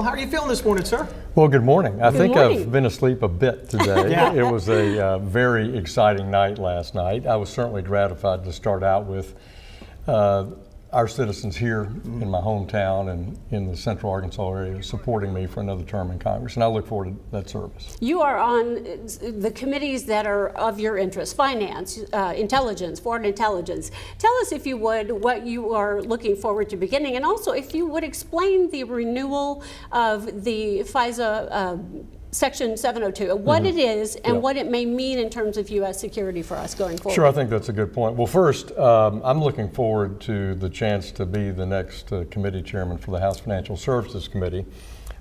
How are you feeling this morning, sir? Well, good morning. I think morning. I've been asleep a bit today. Yeah. It was a very exciting night last night. I was certainly gratified to start out with our citizens here in my hometown and in the Central Arkansas area supporting me for another term in Congress, and I look forward to that service. You are on the committees that are of your interest: finance, intelligence, foreign intelligence. Tell us, if you would, what you are looking forward to beginning, and also if you would explain the renewal of the FISA Section 702, what it is and what it may mean in terms of U.S. security for us going forward. Sure, I think that's a good point. Well, first, I'm looking forward to the chance to be the next committee chairman for the House Financial Services Committee.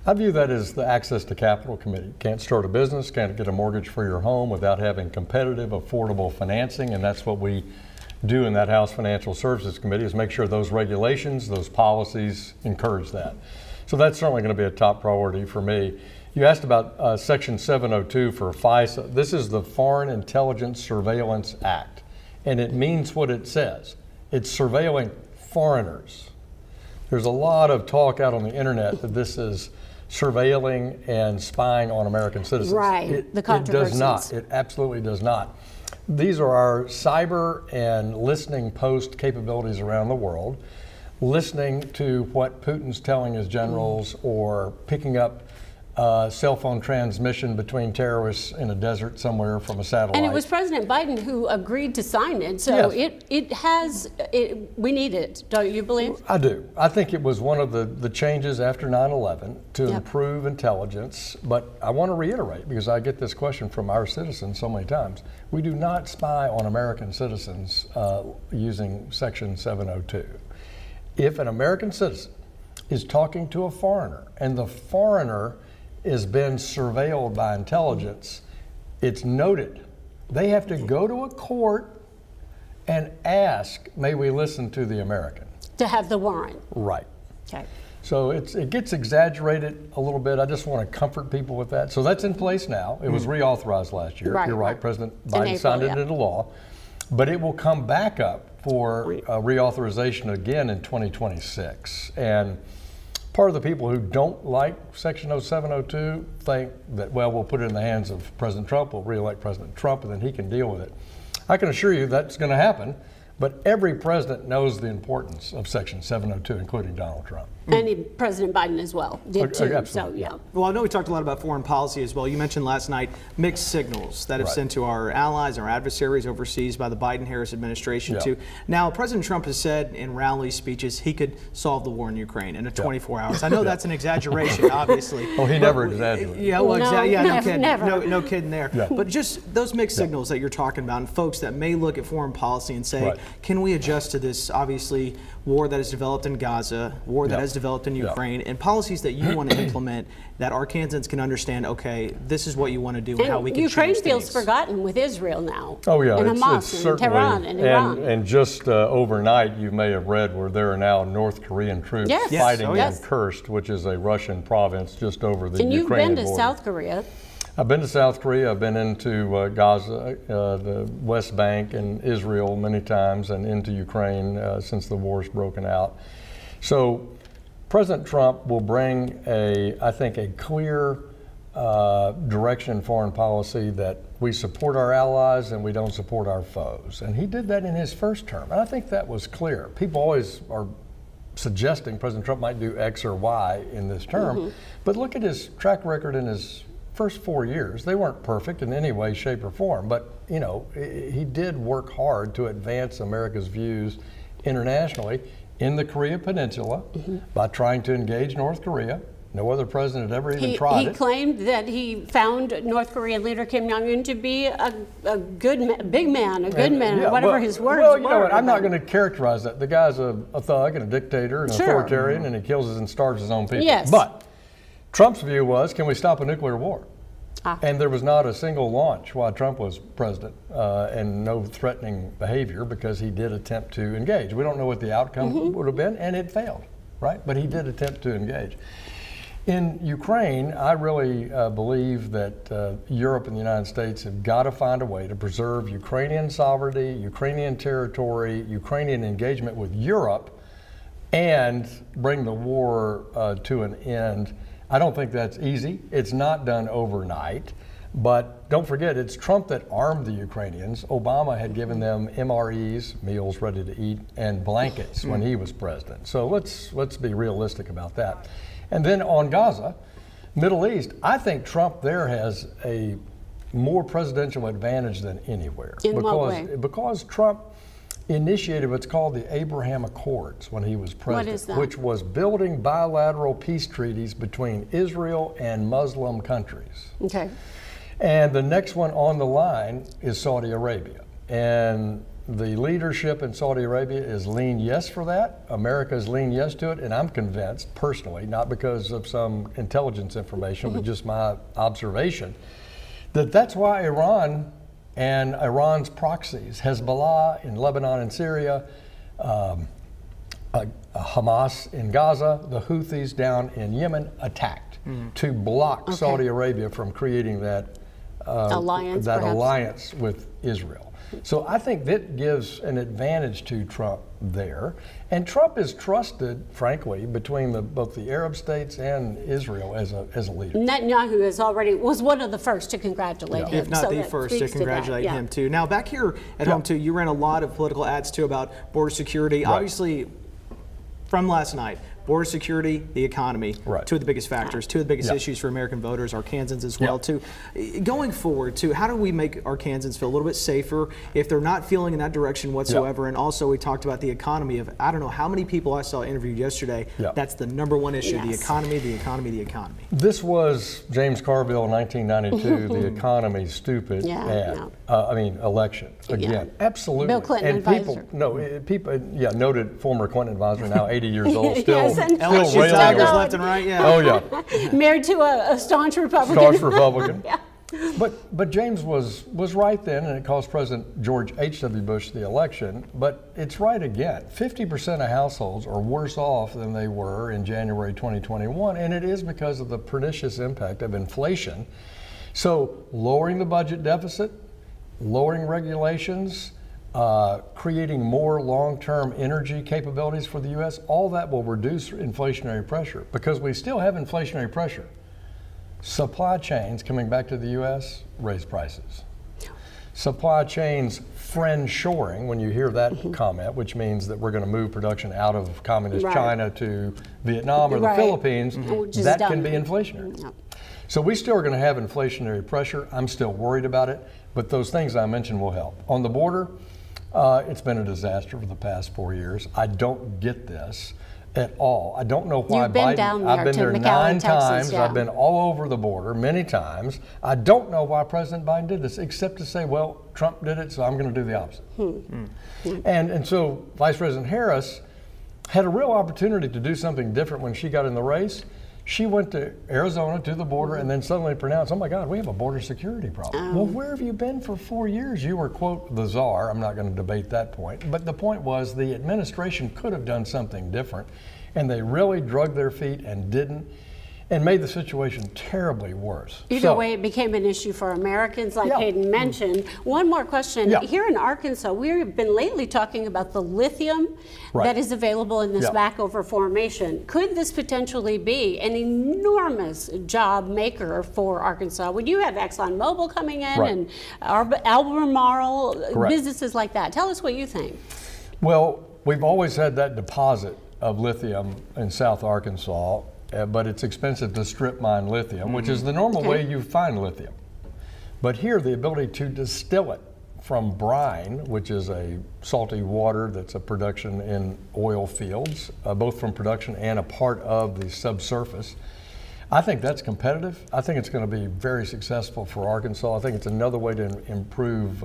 I view that as the Access to Capital Committee. Can't start a business, can't get a mortgage for your home without having competitive, affordable financing, and that's what we do in that House Financial Services Committee, is make sure those regulations, those policies encourage that. So that's certainly going to be a top priority for me. You asked about Section 702 for FISA. This is the Foreign Intelligence Surveillance Act, and it means what it says. It's surveilling foreigners. There's a lot of talk out on the internet that this is surveilling and spying on American citizens. Right, the It controversies. does not. It absolutely does not. These are our cyber and listening post capabilities around the world, listening to what Putin's telling his generals or picking up cell phone transmission between terrorists in a desert somewhere from a satellite. And it was President Biden who agreed to sign it, so Yes. we need it, don't you believe? I do. I think it was one of the changes after 9/11 to improve intelligence, but I want to reiterate, because I get this question from our citizens so many times, we do not spy on American citizens using Section 702. If an American citizen is talking to a foreigner and the foreigner is been surveilled by intelligence, it's noted. They have to go to a court and ask, may we listen to the American? To have the warrant. Right. Okay. So it gets exaggerated a little bit. I just want to comfort people with that. So that's in place now. It was reauthorized last year. Right, You're right, right. President In Biden April, signed it yeah. into law. But it will come back up for reauthorization again in 2026. And part of the people who don't like Section 702 think that, well, we'll put it in the hands of President Trump, we'll reelect President Trump, and then he can deal with it. I can assure you that's going to happen, but every president knows the importance of Section 702, including Donald Trump. And President Biden as well did too. Absolutely. So, yeah. Well, I know we talked a lot about foreign policy as well. You mentioned last night mixed signals that have sent to our allies, our adversaries overseas by the Biden-Harris administration too. Now, President Trump has said in rally speeches he could solve the war in Ukraine in 24 hours. I know that's an exaggeration, obviously. Oh, he never exaggerated. Yeah, well, No, exactly. Yeah, no never, kidding. never. No kidding there. Yeah. But just those mixed signals that you're talking about, and folks that may look at foreign policy and say, Right. can we adjust to this, obviously, war that has developed in Gaza, war that has developed in Ukraine, and policies that you want to implement that Arkansans can understand, okay, this is what you want to do and how we can Ukraine change feels things. forgotten with Israel now. Oh yeah, and it's Hamas and certainly, Tehran and Iran. and just overnight, you may have read where there are now North Korean troops Yes. Yes. fighting Oh, in yes. Kursk, which is a Russian province just over the And you've Ukrainian been to border. South Korea. I've been to South Korea. I've been into Gaza, the West Bank, and Israel many times, and into Ukraine since the war's broken out. So President Trump will bring I think, a clear direction in foreign policy that we support our allies and we don't support our foes. And he did that in his first term. And I think that was clear. People always are suggesting President Trump might do X or Y in this term. But look at his track record in his first 4 years. They weren't perfect in any way, shape, or form. But, you know, he did work hard to advance America's views internationally in the Korea Peninsula by trying to engage North Korea. No other president had ever even tried He it. claimed that he found North Korean leader Kim Jong-un to be a good, big man, Yeah, whatever well, his words well, were. you know what? I'm not going to characterize that. The guy's a thug and a dictator and an Sure. authoritarian, and he kills and starves his own people. Yes. But Trump's view was, can we stop a nuclear war? Ah. And there was not a single launch while Trump was president, and no threatening behavior, because he did attempt to engage. We don't know what the outcome would have been, and it failed, right? But he did attempt to engage. In Ukraine, I really believe that Europe and the United States have got to find a way to preserve Ukrainian sovereignty, Ukrainian territory, Ukrainian engagement with Europe, and bring the war to an end I don't think that's easy. It's not done overnight. But don't forget, it's Trump that armed the Ukrainians. Obama had given them MREs, meals ready to eat, and blankets when he was president. So let's be realistic about that. And then on Gaza, Middle East, I think Trump there has a more presidential advantage than anywhere. In what way? Because Trump initiated what's called the Abraham Accords when he was president, What is that? which was building bilateral peace treaties between Israel and Muslim countries. Okay. And the next one on the line is Saudi Arabia. And the leadership in Saudi Arabia is lean yes for that. America is lean yes to it. And I'm convinced personally, not because of some intelligence information, but just my observation, that that's why Iran and Iran's proxies, Hezbollah in Lebanon and Syria, Hamas in Gaza, the Houthis down in Yemen, attacked to block Saudi Arabia from creating that alliance with Israel. So I think that gives an advantage to Trump there. And Trump is trusted, frankly, between both the Arab states and Israel as a leader. Netanyahu was one of the first to congratulate him. If not the first to congratulate him too. Now back here at home too, you ran a lot of political ads too about border security. Right. Obviously, from last night, border security, the economy, two of the biggest factors, two of the biggest issues for American voters, Arkansans as well too. Going forward too, how do we make Arkansans feel a little bit safer if they're not feeling in that direction whatsoever? And also we talked about the economy of, I don't know how many people I saw interviewed yesterday, that's the number one issue, the economy, the economy, the economy. This was James Carville in 1992, the economy stupid ad. Election. Again, absolutely. Bill Clinton advisor. Noted former Clinton advisor, now 80 years old, still LSU Tigers left and right, Oh yeah. Married to a staunch Republican. Staunch Republican. But James was right then, and it cost President George H.W. Bush the election. But it's right again. 50% of households are worse off than they were in January 2021, and it is because of the pernicious impact of inflation. So lowering the budget deficit, lowering regulations, creating more long-term energy capabilities for the U.S., all that will reduce inflationary pressure because we still have inflationary pressure. Supply chains coming back to the U.S. raise prices. Supply chains friend-shoring, when you hear that comment, which means that we're going to move production out of communist China to Vietnam or the Philippines, that can be inflationary. So we still are going to have inflationary pressure. I'm still worried about it, but those things I mentioned will help. On the border, it's been a disaster for the past 4 years. I don't get this at all. I don't know why You've been down there I've been to there McAllen, 9 Texas, times. I've been all over the border many times. I don't know why President Biden did this, except to say, well, Trump did it, so I'm going to do the opposite. And so Vice President Harris had a real opportunity to do something different when she got in the race. She went to Arizona to the border and then suddenly pronounced, oh my God, we have a border security problem. Well, where have you been for 4 years? You were, quote, the czar. I'm not going to debate that point. But the point was the administration could have done something different, and they really drug their feet and didn't, and made the situation terribly worse. Either way, it became an issue for Americans, like Hayden mentioned. One more question. Here in Arkansas, we've been lately talking about the lithium that is available in this backover formation. Could this potentially be an enormous job maker for Arkansas? Would you have ExxonMobil coming in and Albemarle, businesses like that? Tell us what you think. Well, we've always had that deposit of lithium in South Arkansas. But it's expensive to strip mine lithium, which is the normal way you find lithium. But here, the ability to distill it from brine, which is a salty water that's a production in oil fields, both from production and a part of the subsurface, I think that's competitive. I think it's going to be very successful for Arkansas. I think it's another way to improve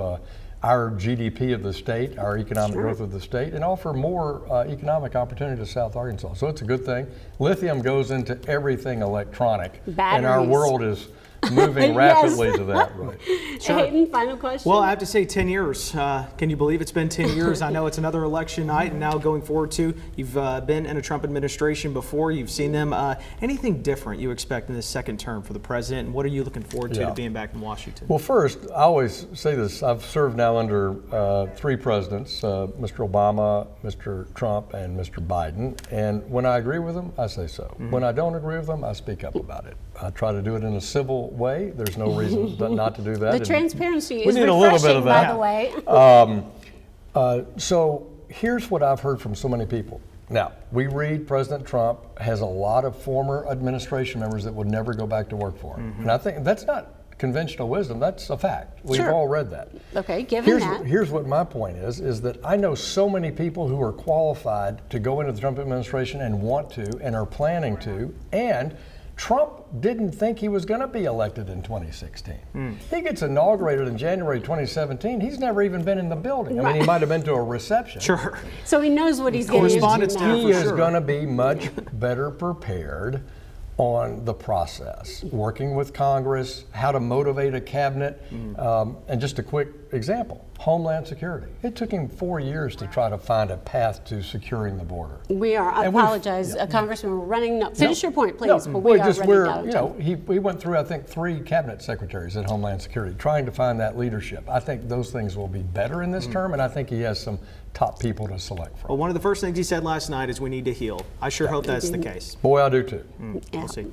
our GDP of the state, our economic growth of the state, and offer more economic opportunity to South Arkansas. So it's a good thing. Lithium goes into everything electronic, Batteries. and our world is moving rapidly to that, right? Hayden, final question? Well, I have to say 10 years. Can you believe it's been 10 years? I know it's another election night, and now going forward too, you've been in a Trump administration before. You've seen them. Anything different you expect in this second term for the president, and what are you looking forward to being back in Washington? Well, first, I always say this. I've served now under 3 presidents, Mr. Obama, Mr. Trump, and Mr. Biden. And when I agree with them, I say so. When I don't agree with them, I speak up about it. I try to do it in a civil way. There's no reason not to do that. The transparency we is need a little bit of refreshing, that. by the way. So here's what I've heard from so many people. Now, we read President Trump has a lot of former administration members that would never go back to work for him. And I think that's not conventional wisdom, that's a fact. We've all read that. Okay, given that. Here's what my point is that I know so many people who are qualified to go into the Trump administration and want to and are planning to, and Trump didn't think he was going to be elected in 2016. He gets inaugurated in January 2017. He's never even been in the building. I mean, he might have been to a reception. Sure. So he knows what he's getting into Correspondence now. He is sure. going to be much better prepared on the process, working with Congress, how to motivate a cabinet. And just a quick example, Homeland Security. It took him 4 years to try to find a path to securing the border. We are, I And we've- apologize, Congressman, we're running, finish your point, please, No, but we are just running out of time. we went through, I think, 3 cabinet secretaries at Homeland Security trying to find that leadership. I think those things will be better in this term, and I think he has some top people to select from. Well, one of the first things he said last night is we need to heal. I sure hope that's the case. Boy, I do too. Yeah. We'll see.